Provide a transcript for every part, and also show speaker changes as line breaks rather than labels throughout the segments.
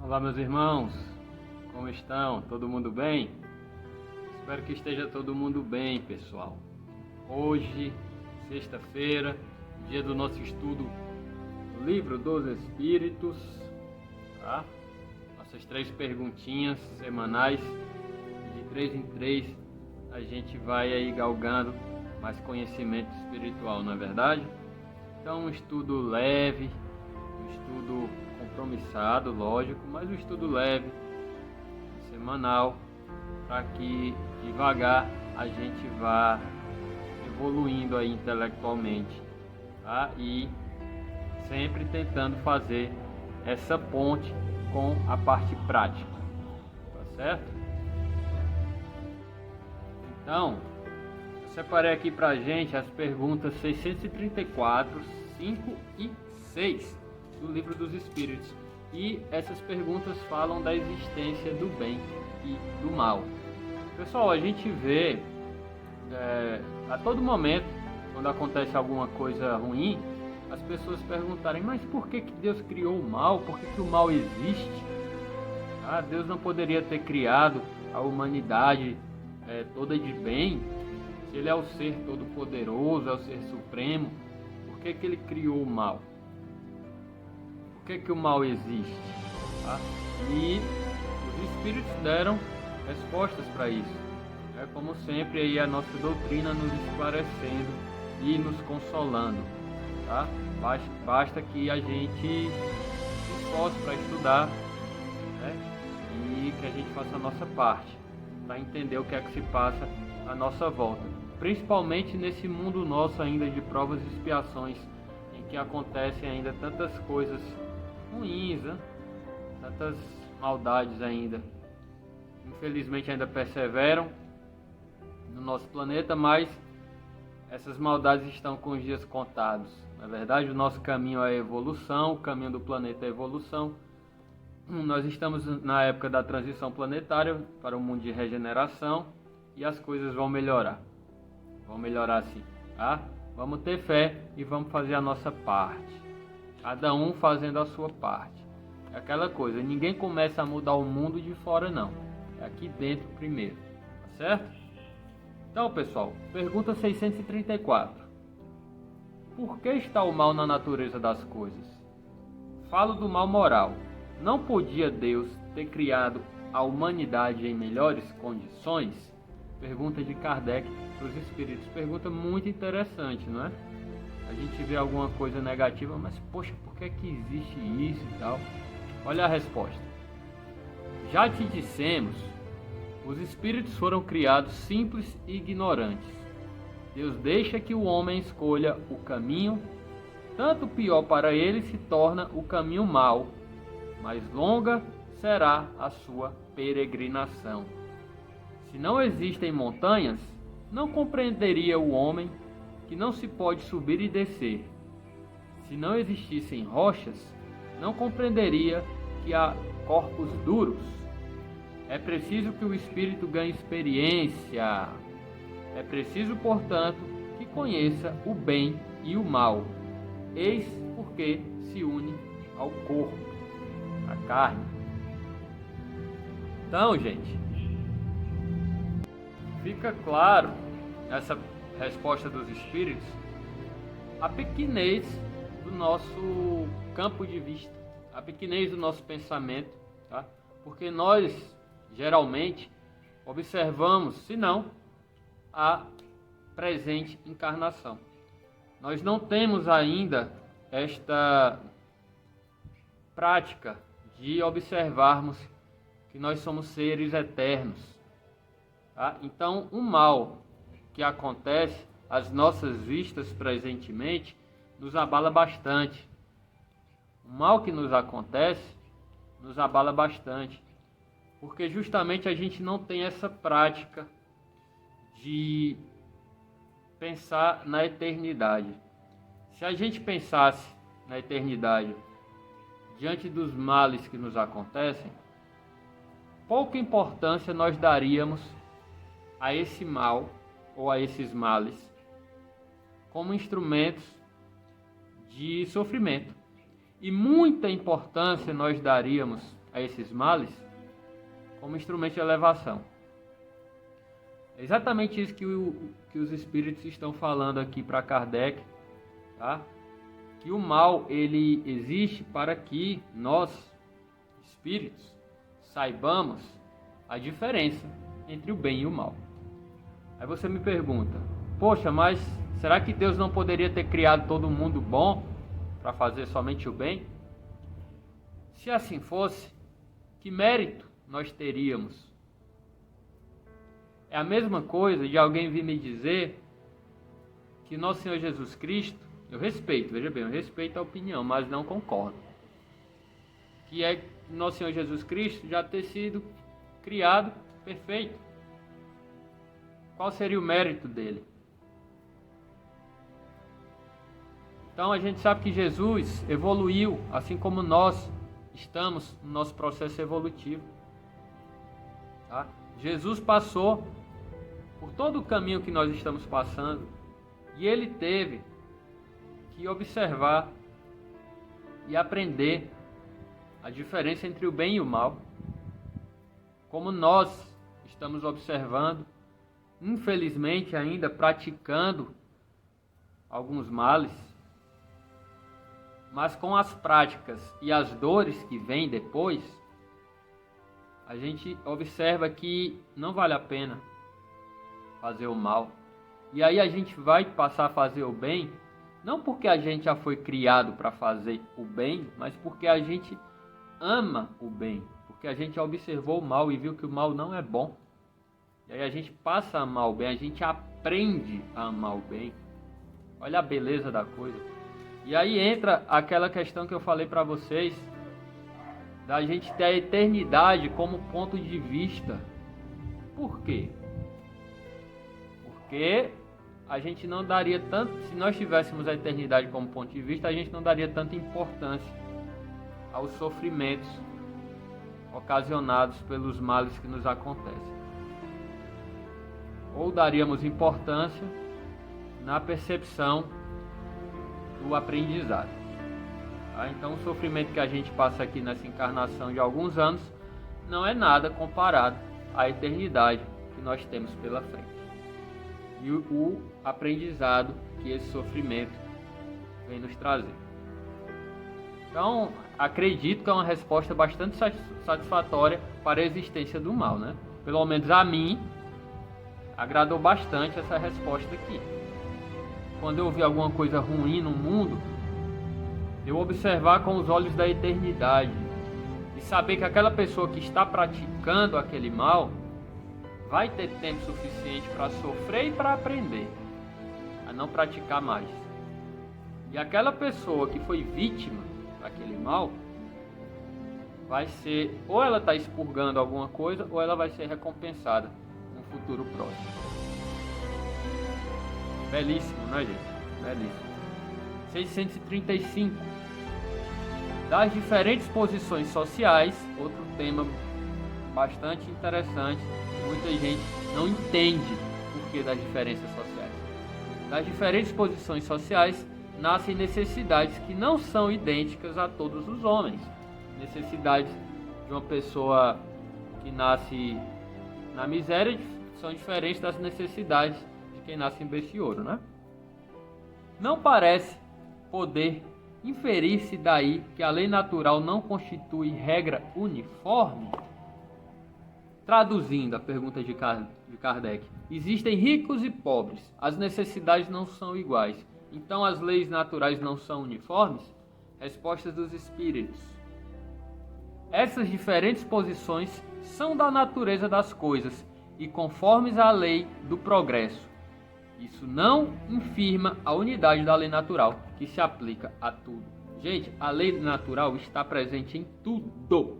Olá, meus irmãos, como estão? Todo mundo bem? Espero que esteja todo mundo bem, pessoal. Hoje, sexta-feira, dia do nosso estudo do Livro dos Espíritos, tá? Nossas 3 perguntinhas semanais, de 3 em 3, a gente vai aí galgando mais conhecimento espiritual, não é verdade? Então, um estudo leve, um estudo compromissado, lógico, mas um estudo leve, semanal, para que devagar a gente vá evoluindo aí intelectualmente, tá? E sempre tentando fazer essa ponte com a parte prática, tá certo? Então, eu separei aqui pra gente as perguntas 634, 5 e 6 do Livro dos Espíritos. E essas perguntas falam da existência do bem e do mal. Pessoal, a gente vê a todo momento, quando acontece alguma coisa ruim, as pessoas perguntarem: mas por que Deus criou o mal? Por que o mal existe? Deus não poderia ter criado a humanidade toda de bem? Se Ele é o ser todo-poderoso, é o ser supremo, por que Ele criou o mal? Por que o mal existe? E os Espíritos deram respostas para isso. Como sempre, aí a nossa doutrina nos esclarecendo e nos consolando. Tá? Basta que a gente se esforce para estudar, né? E que a gente faça a nossa parte para entender o que é que se passa à nossa volta. Principalmente nesse mundo nosso ainda de provas e expiações, em que acontecem ainda tantas coisas ruins, né? Tantas maldades ainda. Infelizmente ainda perseveram no nosso planeta, mas essas maldades estão com os dias contados. Na verdade, o nosso caminho é a evolução, o caminho do planeta é a evolução. Nós estamos na época da transição planetária para um mundo de regeneração e as coisas vão melhorar. Vão melhorar sim, tá? Vamos ter fé e vamos fazer a nossa parte. Cada um fazendo a sua parte. É aquela coisa, ninguém começa a mudar o mundo de fora não. É aqui dentro primeiro, tá certo? Então, pessoal, pergunta 634. Por que está o mal na natureza das coisas? Falo do mal moral. Não podia Deus ter criado a humanidade em melhores condições? Pergunta de Kardec para os espíritos. Pergunta muito interessante, não é? A gente vê alguma coisa negativa, mas poxa, por que existe isso e tal? Olha a resposta. Já te dissemos, os espíritos foram criados simples e ignorantes. Deus deixa que o homem escolha o caminho, tanto pior para ele se torna o caminho mau, mais longa será a sua peregrinação. Se não existem montanhas, não compreenderia o homem que não se pode subir e descer. Se não existissem rochas, não compreenderia que há corpos duros. É preciso que o espírito ganhe experiência. É preciso, portanto, que conheça o bem e o mal. Eis porque se une ao corpo, à carne. Então, gente, fica claro nessa resposta dos espíritos a pequenez do nosso campo de vista, a pequenez do nosso pensamento, tá? Porque nós geralmente observamos, se não, a presente encarnação. Nós não temos ainda esta prática de observarmos que nós somos seres eternos, tá? Então, o mal que acontece às nossas vistas presentemente nos abala bastante. O mal que nos acontece nos abala bastante, porque justamente a gente não tem essa prática de pensar na eternidade. Se a gente pensasse na eternidade diante dos males que nos acontecem, pouca importância nós daríamos a esse mal ou a esses males como instrumentos de sofrimento. E muita importância nós daríamos a esses males como instrumento de elevação. É exatamente isso que os espíritos estão falando aqui para Kardec, tá? Que o mal ele existe para que nós, espíritos, saibamos a diferença entre o bem e o mal. Aí você me pergunta, poxa, mas será que Deus não poderia ter criado todo mundo bom para fazer somente o bem? Se assim fosse, que mérito nós teríamos? É a mesma coisa de alguém vir me dizer que nosso Senhor Jesus Cristo, eu respeito, veja bem, eu respeito a opinião, mas não concordo, que é nosso Senhor Jesus Cristo já ter sido criado perfeito. Qual seria o mérito dele? Então a gente sabe que Jesus evoluiu, assim como nós estamos no nosso processo evolutivo. Tá? Jesus passou por todo o caminho que nós estamos passando e ele teve que observar e aprender a diferença entre o bem e o mal, como nós estamos observando, infelizmente ainda praticando alguns males, mas com as práticas e as dores que vêm depois, a gente observa que não vale a pena fazer o mal. E aí a gente vai passar a fazer o bem, não porque a gente já foi criado para fazer o bem, mas porque a gente ama o bem, porque a gente observou o mal e viu que o mal não é bom. E aí a gente passa a amar o bem, a gente aprende a amar o bem. Olha a beleza da coisa. E aí entra aquela questão que eu falei para vocês, da gente ter a eternidade como ponto de vista. Por quê? Porque a gente não daria tanto, se nós tivéssemos a eternidade como ponto de vista, a gente não daria tanta importância aos sofrimentos ocasionados pelos males que nos acontecem. Ou daríamos importância na percepção do aprendizado. Tá? Então o sofrimento que a gente passa aqui nessa encarnação de alguns anos não é nada comparado à eternidade que nós temos pela frente. E o aprendizado que esse sofrimento vem nos trazer. Então, acredito que é uma resposta bastante satisfatória para a existência do mal, né? Pelo menos a mim, agradou bastante essa resposta aqui. Quando eu vi alguma coisa ruim no mundo, eu observar com os olhos da eternidade e saber que aquela pessoa que está praticando aquele mal vai ter tempo suficiente para sofrer e para aprender a não praticar mais. E aquela pessoa que foi vítima daquele mal vai ser, ou ela está expurgando alguma coisa, ou ela vai ser recompensada no futuro próximo. Belíssimo, né, gente? Belíssimo. 635. Das diferentes posições sociais, outro tema bastante interessante. Muita gente não entende o porquê das diferenças sociais. Das diferentes posições sociais nascem necessidades que não são idênticas a todos os homens. Necessidades de uma pessoa que nasce na miséria são diferentes das necessidades de quem nasce em berço de ouro, né? Não parece poder inferir-se daí que a lei natural não constitui regra uniforme? Traduzindo a pergunta de Kardec, existem ricos e pobres, as necessidades não são iguais, então as leis naturais não são uniformes? Respostas dos espíritos. Essas diferentes posições são da natureza das coisas e conformes à lei do progresso. Isso não infirma a unidade da lei natural, que se aplica a tudo. Gente, a lei natural está presente em tudo.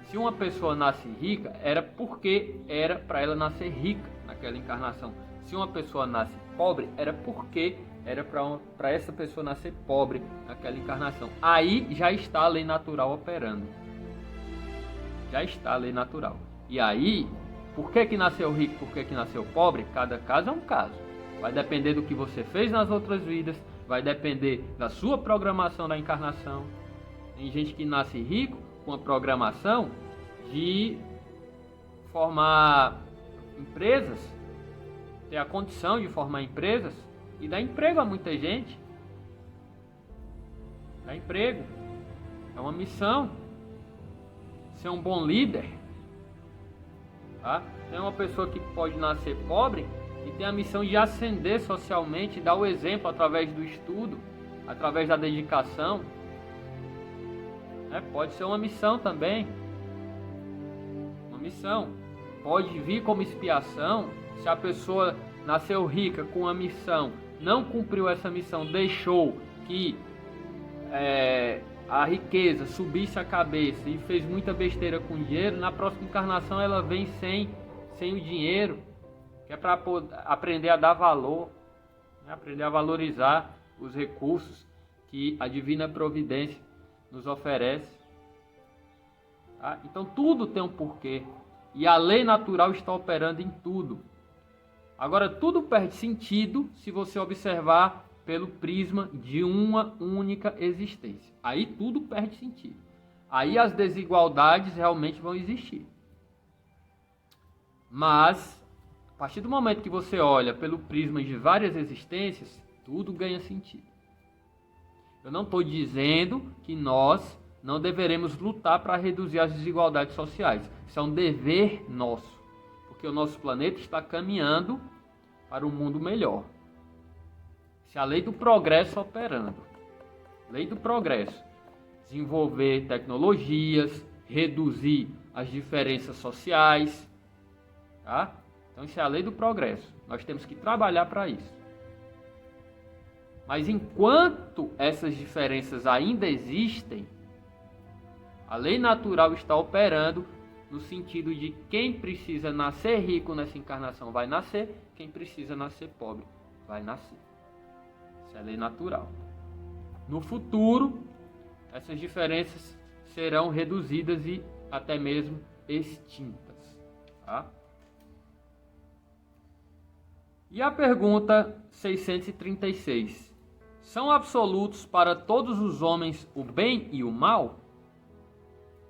Se uma pessoa nasce rica, era porque era para ela nascer rica naquela encarnação. Se uma pessoa nasce pobre, era porque era para essa pessoa nascer pobre naquela encarnação. Aí já está a lei natural operando. Já está a lei natural. E aí, por que nasceu rico, por que nasceu pobre? Cada caso é um caso. Vai depender do que você fez nas outras vidas, vai depender da sua programação da encarnação. Tem gente que nasce rico com a programação de formar empresas, ter a condição de formar empresas e dar emprego a muita gente. Dar emprego. É uma missão. Ser um bom líder. Tá? Tem uma pessoa que pode nascer pobre e tem a missão de ascender socialmente, dar o exemplo através do estudo, através da dedicação. Pode ser uma missão também. Uma missão. Pode vir como expiação se a pessoa nasceu rica com uma missão, não cumpriu essa missão, deixou que a riqueza subisse a cabeça e fez muita besteira com o dinheiro. Na próxima encarnação ela vem sem o dinheiro, que é para aprender a dar valor, aprender a valorizar os recursos que a divina providência nos oferece. Tá? Então tudo tem um porquê e a lei natural está operando em tudo. Agora tudo perde sentido se você observar pelo prisma de uma única existência. Aí tudo perde sentido. Aí as desigualdades realmente vão existir. Mas, a partir do momento que você olha pelo prisma de várias existências, tudo ganha sentido. Eu não estou dizendo que nós não deveremos lutar para reduzir as desigualdades sociais. Isso é um dever nosso, porque o nosso planeta está caminhando para um mundo melhor. Se a lei do progresso operando, lei do progresso, desenvolver tecnologias, reduzir as diferenças sociais, tá? Então isso é a lei do progresso. Nós temos que trabalhar para isso. Mas enquanto essas diferenças ainda existem, a lei natural está operando no sentido de quem precisa nascer rico nessa encarnação vai nascer, quem precisa nascer pobre vai nascer. Isso é lei natural. No futuro, essas diferenças serão reduzidas e até mesmo extintas. Tá? E a pergunta 636. São absolutos para todos os homens o bem e o mal?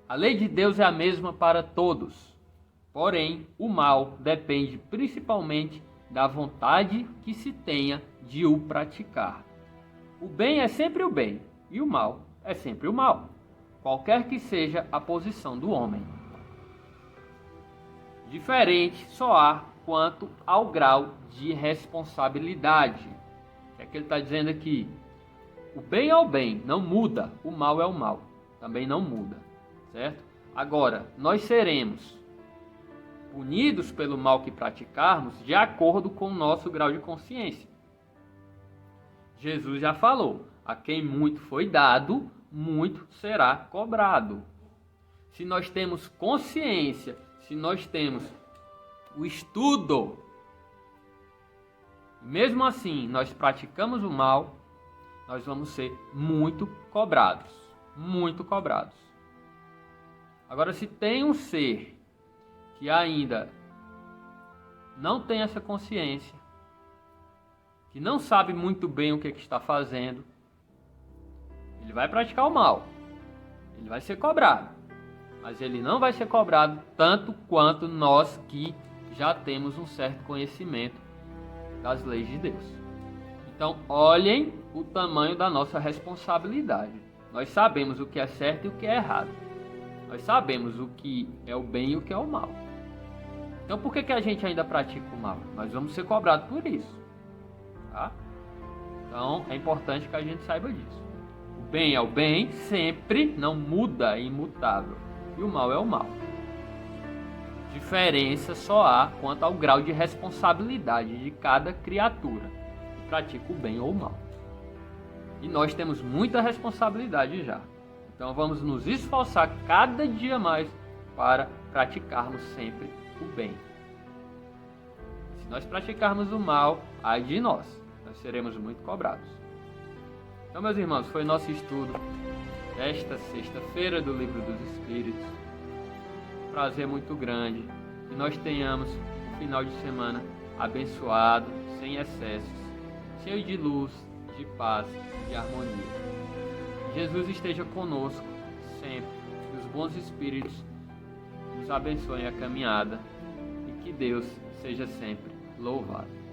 A lei de Deus é a mesma para todos. Porém, o mal depende principalmente da vontade que se tenha de o praticar. O bem é sempre o bem e o mal é sempre o mal, qualquer que seja a posição do homem. Diferente só há quanto ao grau de responsabilidade. O que é que ele está dizendo aqui? O bem é o bem, não muda. O mal é o mal, também não muda, certo? Agora, nós seremos punidos pelo mal que praticarmos de acordo com o nosso grau de consciência. Jesus já falou, a quem muito foi dado, muito será cobrado. Se nós temos consciência, se nós temos o estudo, mesmo assim nós praticamos o mal, nós vamos ser muito cobrados. Muito cobrados. Agora, se tem um ser que ainda não tem essa consciência, que não sabe muito bem o que está fazendo, ele vai praticar o mal, ele vai ser cobrado, mas ele não vai ser cobrado tanto quanto nós que já temos um certo conhecimento das leis de Deus. Então, olhem o tamanho da nossa responsabilidade. Nós sabemos o que é certo e o que é errado. Nós sabemos o que é o bem e o que é o mal. Então, por que a gente ainda pratica o mal? Nós vamos ser cobrados por isso. Tá? Então, é importante que a gente saiba disso. O bem é o bem, sempre, não muda, é imutável. E o mal é o mal. Diferença só há quanto ao grau de responsabilidade de cada criatura que pratica o bem ou o mal. E nós temos muita responsabilidade já. Então vamos nos esforçar cada dia mais para praticarmos sempre o bem. Se nós praticarmos o mal, ai de nós seremos muito cobrados. Então, meus irmãos, foi nosso estudo desta sexta-feira do Livro dos Espíritos. Prazer muito grande que nós tenhamos um final de semana abençoado, sem excessos, cheio de luz, de paz e harmonia. Jesus esteja conosco sempre, que os bons espíritos nos abençoem a caminhada e que Deus seja sempre louvado.